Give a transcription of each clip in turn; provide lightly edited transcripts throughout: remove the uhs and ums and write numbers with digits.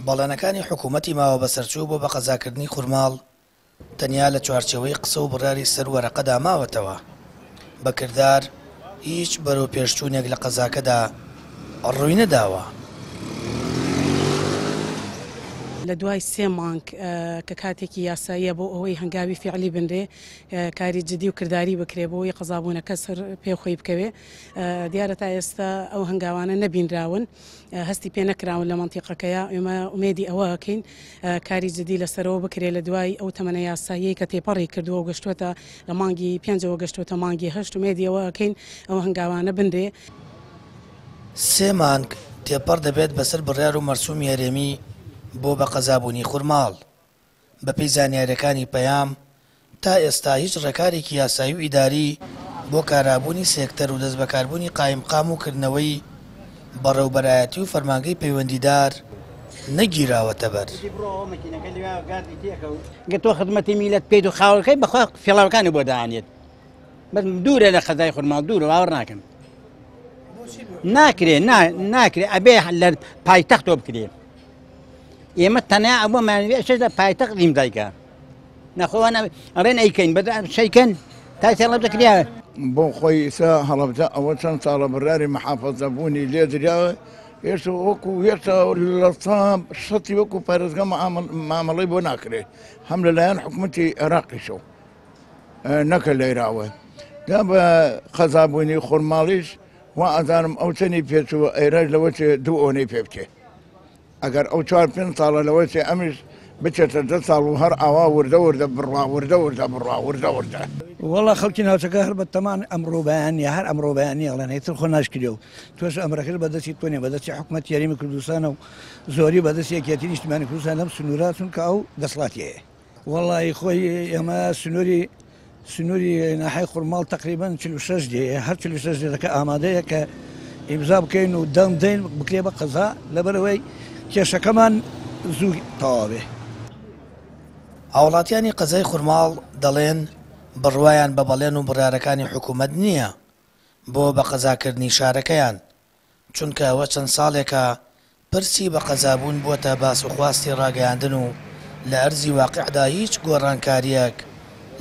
بەڵێنەکانی حکوومەتی ماوە بەسەرچوو بۆ بە قەزاکردنی خورماڵ تەنیا لە چوارچێوەی قسە و بڕاری سەر وەرەقەدا ماوەتەوە، بەکردار هیچ بەرەو پێشچوونێک لە قەزاکەدا ڕووی نەداوە. لە دوای 3 مانگ کە کاتێکی یاساییە بۆ ئەوەی هەنگاوی فیعلی بنرێ کاری جدی و کردداری بکرێ بۆی قەزابوونەکە سەر پێخۆی بکەوێ، دیارە تا ئێستا ئەو هەنگاوانە نەبینراون، هەستی پێ نەکراون لە مەنتیقەکەیە. ئێمە ئومێدی ئەوە ئەکەین کاری جدی لەسەرەوە بکرێ لە دوای ئەو تەمەنە یاسایی کە تێپەڕی کردووە و گەشتوێتە لە مانگی 5ەوە گەشتوێتە مانگی 8 ئومێدی ئەوە ئەکەین ئەو هەنگاوانە بنرێ. 3 مانگ تێپەڕ دەبێت بەسەر بڕیار و مەرسومی هەرێمی بۆ بە قەزابوونی خورماڵ. بەپێی زانیاریەکانی پەیام تا ئێستا هیچ ڕێکارێکی یاسایی و ئیداری بۆ کارابوونی سێکتەر و دەست بەکاربوونی قایمقام و کردنەوەی بەڕێوبەرایەتی و فەرمانگەی پەیوەندیدار نەگیراوەتە بەر. گەتۆ خزمەتی میلەت پێیت و خاوەکەی بەخوا فێڵاوەکانی بۆ داهانێت، بەس دوورە لە قەزای خورماڵ، دوورە باوەڕ ناکەم. ناکرێ ئەبێ لە پایتەختەوە بکرێ. ئێمە تەنیا ئەوەمانوێ لە پایتەخت ئیمزایکە نەخۆوان ئەڕێن ئەیکەین بەدا شەیکەن تا سێڵە دەکرێ. بۆ خۆی ئێستا هەڵەبجە ئەوە چەند ساڵە بڕاری مەحافەزەبوونی لێ دراوە، هێشتا وەکو هێشتا لە شەتی وەکو پارێزگا مامەڵەی بۆ ناکرێت، هەم لەلایەن حکوومەتی عێراقیشەوە نەکە لە عێراوە. دا بە قەزابوونی خورماڵیش وا ئەزانم ئەو چەندی پێچووە ئێرەش لەوە چێ 2 ئۆنەی پێ بکێ. ئەگەر ئەو 4-5 ساڵە لەوەی چێ ئەمیش بچێتە 10 ساڵ و هەر ئاوا وردە بڕوا وردە. وەڵا خەڵکی ناوچەکە هەر بەتەمان ئەمڕۆبیانیە، هەر ئەمڕۆبیانی ئەڵێن هیتر خۆ ناشکرێ و توێش ئەمرەکەش بەدەستی تۆنێ بەدەستی حکوومەتی یاریمی کوردستانە و زۆری بەدەستی یەکێتی نیشتیمانی کوردستان لەم سنوورە چونکە ئەو دەسڵاتیەیە. وەڵی خۆی ئێمە سنووری ناحەی خورماڵ تقریبا 46 دێ، هەر 46 دێەکە ئامادەیە کە ئیمزا بکەین و دەم دەین بکرێ بە قەزا لەبەرەوەی کێشەکەمان زوو تەواوێ. هاوڵاتیانی قەزای خورماڵ دەڵێن بڕوایان بە بەڵێن و بڕارەکانی حکوومەت نییە بۆ بە قەزاکردنی شارەکەیان، چونکە ئەوە چەند ساڵێکە پرسی بە قەزابوون بووەتە باس و خواستی ڕاگەیاندن و لە ئەرزی واقعدا هیچ گۆڕانکاریەک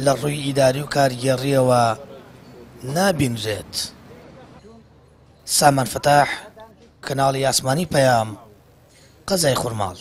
لە ڕووی ئیداری و کارگێڕیەوە نابینرێت. سامان فتاح، کەناڵی ئاسمانی پەیام، قەزای خورماڵ.